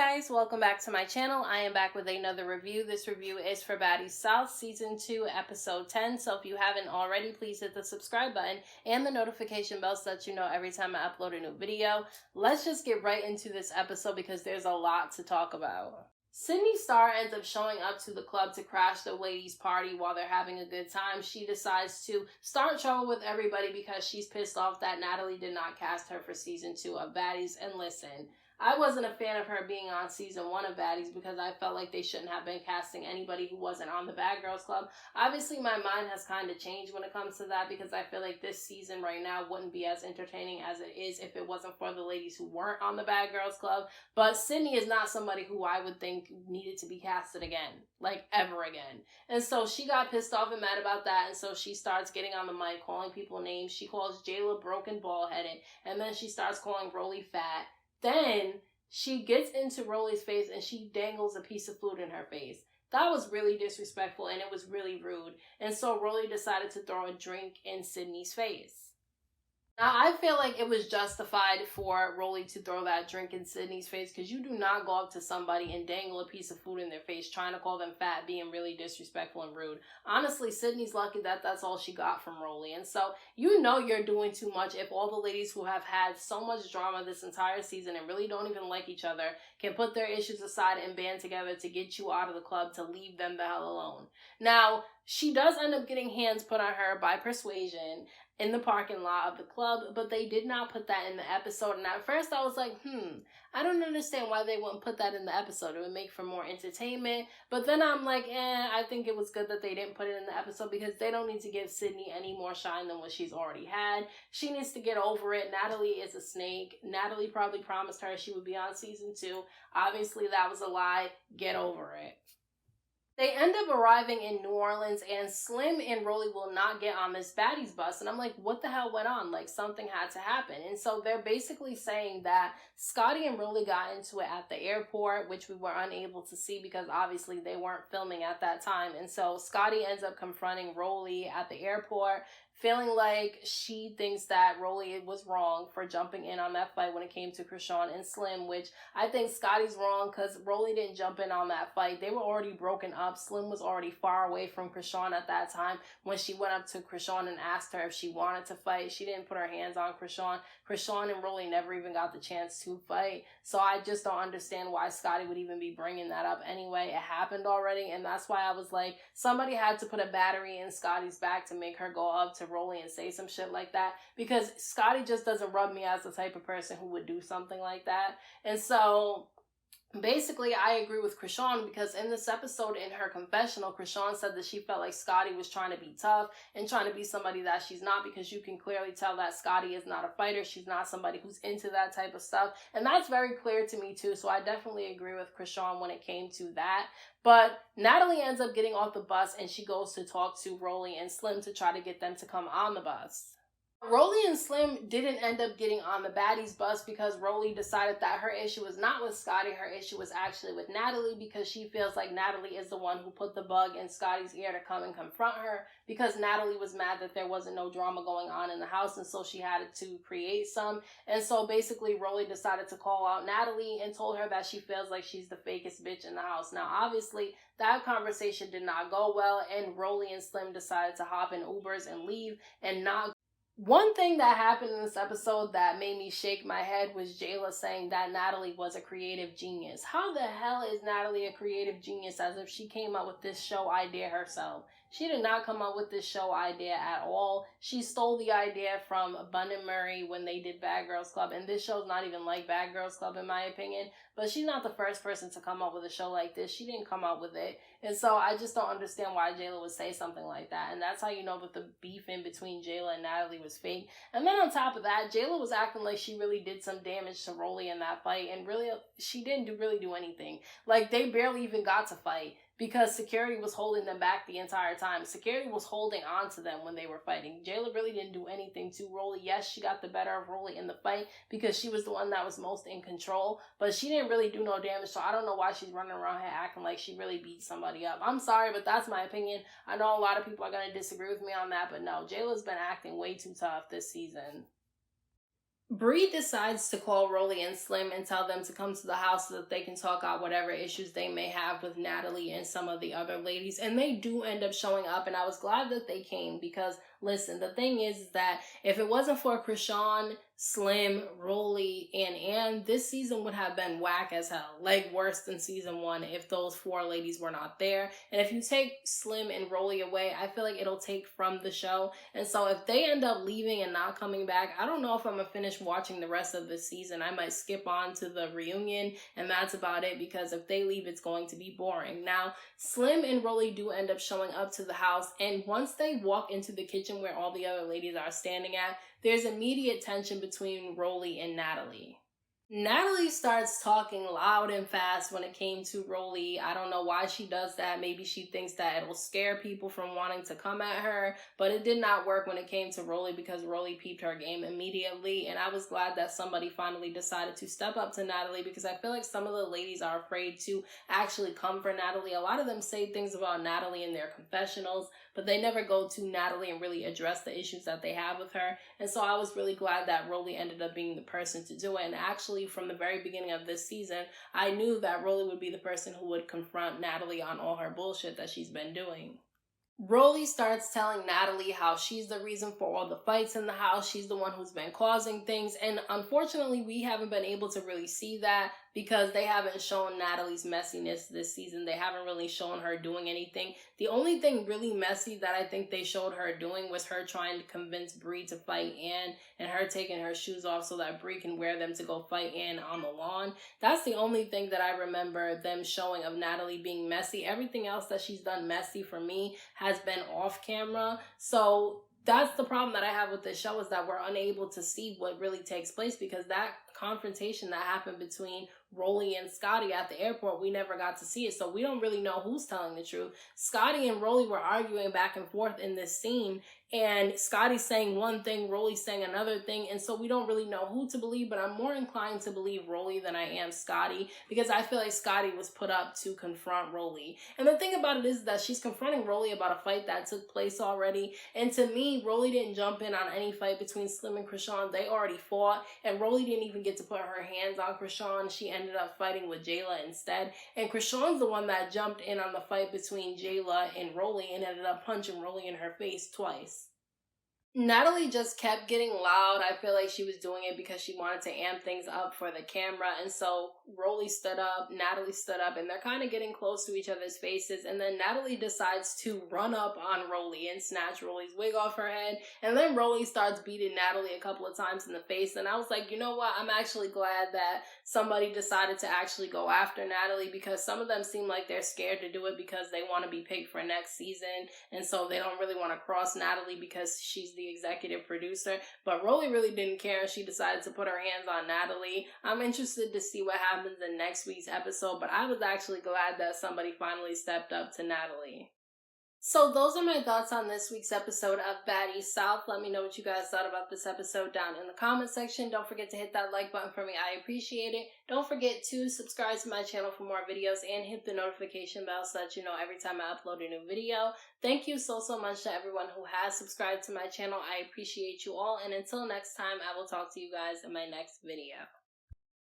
guys, welcome back to my channel. I am back with another review. This review is for Baddies South Season 2, Episode 10. So if you haven't already, please hit the subscribe button and the notification bell so that you know every time I upload a new video. Let's just get right into this episode because there's a lot to talk about. Sydney Starr ends up showing up to the club to crash the ladies' party while they're having a good time. She decides to start trouble with everybody because she's pissed off that Natalie did not cast her for Season 2 of Baddies. And listen, I wasn't a fan of her being on Season 1 of Baddies because I felt like they shouldn't have been casting anybody who wasn't on the Bad Girls Club. Obviously, my mind has kind of changed when it comes to that because I feel like this season right now wouldn't be as entertaining as it is if it wasn't for the ladies who weren't on the Bad Girls Club. But Sydney is not somebody who I would think needed to be casted again, like ever again. And so she got pissed off and mad about that, and so she starts getting on the mic, calling people names. She calls Jayla broken, bald-headed, and then she starts calling Rollie fat. Then she gets into Rollie's face and she dangles a piece of food in her face. That was really disrespectful and it was really rude. And so Rollie decided to throw a drink in Sydney's face. Now, I feel like it was justified for Rollie to throw that drink in Sydney's face because you do not go up to somebody and dangle a piece of food in their face trying to call them fat, being really disrespectful and rude. Honestly, Sydney's lucky that that's all she got from Rollie. And so you know you're doing too much if all the ladies who have had so much drama this entire season and really don't even like each other can put their issues aside and band together to get you out of the club, to leave them the hell alone. Now, she does end up getting hands put on her by Persuasion in the parking lot of the club, but they did not put that in the episode. And at first I was like, I don't understand why they wouldn't put that in the episode. It would make for more entertainment. But then I'm like, I think it was good that they didn't put it in the episode because they don't need to give Sydney any more shine than what she's already had. She needs to get over it. Natalie is a snake. Natalie probably promised her she would be on Season 2. Obviously that was a lie. Get over it. They end up arriving in New Orleans, and Slim and Rollie will not get on this Baddies bus. And I'm like, what the hell went on? Like, something had to happen. And so they're basically saying that Scotty and Rollie got into it at the airport, which we were unable to see because obviously they weren't filming at that time. And so Scotty ends up confronting Rollie at the airport, feeling like she thinks that Rollie was wrong for jumping in on that fight when it came to Krishan and Slim, which I think Scotty's wrong because Rollie didn't jump in on that fight. They were already broken up. Slim was already far away from Krishan at that time when she went up to Krishan and asked her if she wanted to fight. She didn't put her hands on Krishan. Krishan and Rollie never even got the chance to fight. So I just don't understand why Scotty would even be bringing that up anyway. It happened already, and that's why I was like, somebody had to put a battery in Scotty's back to make her go up to Rollie and say some shit like that, because Scotty just doesn't rub me as the type of person who would do something like that. And so basically, I agree with Krishan because in this episode, in her confessional, Krishan said that she felt like Scotty was trying to be tough and trying to be somebody that she's not, because you can clearly tell that Scotty is not a fighter. She's not somebody who's into that type of stuff. And that's very clear to me too. So I definitely agree with Krishan when it came to that. But Natalie ends up getting off the bus and she goes to talk to Rollie and Slim to try to get them to come on the bus. Rollie and Slim didn't end up getting on the Baddies bus because Rollie decided that her issue was not with Scotty. Her issue was actually with Natalie because she feels like Natalie is the one who put the bug in Scotty's ear to come and confront her, because Natalie was mad that there wasn't no drama going on in the house, and so she had to create some. And so basically Rollie decided to call out Natalie and told her that she feels like she's the fakest bitch in the house. Now obviously that conversation did not go well, and Rollie and Slim decided to hop in Ubers and leave and not. One thing that happened in this episode that made me shake my head was Jayla saying that Natalie was a creative genius. How the hell is Natalie a creative genius, as if she came up with this show idea herself? She did not come up with this show idea at all. She stole the idea from Bun and Murray when they did Bad Girls Club, and this show's not even like Bad Girls Club in my opinion, but she's not the first person to come up with a show like this. She didn't come up with it, and so I just don't understand why Jayla would say something like that, and that's how you know that the beef in between Jayla and Natalie was fake. And then on top of that, Jayla was acting like she really did some damage to Rollie in that fight, and really, she didn't really do anything. Like, they barely even got to fight because security was holding them back the entire time. Security was holding on to them when they were fighting. Jayla really didn't do anything to Rollie. Yes, she got the better of Rollie in the fight because she was the one that was most in control, but she didn't really do no damage, so I don't know why she's running around here acting like she really beat somebody up. I'm sorry, but that's my opinion. I know a lot of people are going to disagree with me on that, but no, Jayla's been acting way too tough this season. Bree decides to call Rollie and Slim and tell them to come to the house so that they can talk out whatever issues they may have with Natalie and some of the other ladies. And they do end up showing up, and I was glad that they came because, listen, the thing is that if it wasn't for Krishan, Slim, Rollie, and Ann, this season would have been whack as hell. Like, worse than season 1 if those 4 ladies were not there. And if you take Slim and Rollie away, I feel like it'll take from the show. And so if they end up leaving and not coming back, I don't know if I'm gonna finish watching the rest of the season. I might skip on to the reunion, and that's about it, because if they leave, it's going to be boring. Now, Slim and Rollie do end up showing up to the house, and once they walk into the kitchen where all the other ladies are standing at, there's immediate tension between Rollie and Natalie. Natalie starts talking loud and fast when it came to Rollie. I don't know why she does that. Maybe she thinks that it'll scare people from wanting to come at her, but it did not work when it came to Rollie because Rollie peeped her game immediately, and I was glad that somebody finally decided to step up to Natalie because I feel like some of the ladies are afraid to actually come for Natalie. A lot of them say things about Natalie in their confessionals, but they never go to Natalie and really address the issues that they have with her, and so I was really glad that Rollie ended up being the person to do it. And actually, from the very beginning of this season, I knew that Rollie would be the person who would confront Natalie on all her bullshit that she's been doing. Rollie starts telling Natalie how she's the reason for all the fights in the house. She's the one who's been causing things. And unfortunately, we haven't been able to really see that because they haven't shown Natalie's messiness this season. They haven't really shown her doing anything. The only thing really messy that I think they showed her doing was her trying to convince Bree to fight Ann and her taking her shoes off so that Bree can wear them to go fight Ann on the lawn. That's the only thing that I remember them showing of Natalie being messy. Everything else that she's done messy for me has been off camera. So that's the problem that I have with this show, is that we're unable to see what really takes place because that confrontation that happened between Rollie and Scotty at the airport, we never got to see it. So we don't really know who's telling the truth. Scotty and Rollie were arguing back and forth in this scene, and Scotty's saying one thing, Rollie's saying another thing, and so we don't really know who to believe, but I'm more inclined to believe Rollie than I am Scotty, because I feel like Scotty was put up to confront Rollie. And the thing about it is that she's confronting Rollie about a fight that took place already, and to me, Rollie didn't jump in on any fight between Slim and Krishan. They already fought, and Rollie didn't even get to put her hands on Krishan. She ended up fighting with Jayla instead, and Krishan's the one that jumped in on the fight between Jayla and Rollie and ended up punching Rollie in her face twice. Natalie just kept getting loud. I feel like she was doing it because she wanted to amp things up for the camera. And so Rollie stood up, Natalie stood up, and they're kind of getting close to each other's faces. And then Natalie decides to run up on Rollie and snatch Rollie's wig off her head. And then Rollie starts beating Natalie a couple of times in the face. And I was like, you know what? I'm actually glad that somebody decided to actually go after Natalie, because some of them seem like they're scared to do it because they want to be picked for next season. And so they don't really want to cross Natalie because she's the executive producer, but Rollie really didn't care, and she decided to put her hands on Natalie. I'm interested to see what happens in next week's episode, but I was actually glad that somebody finally stepped up to Natalie. So those are my thoughts on this week's episode of Baddies South. Let me know what you guys thought about this episode down in the comment section. Don't forget to hit that like button for me. I appreciate it. Don't forget to subscribe to my channel for more videos and hit the notification bell so that you know every time I upload a new video. Thank you so much to everyone who has subscribed to my channel. I appreciate you all. And until next time, I will talk to you guys in my next video.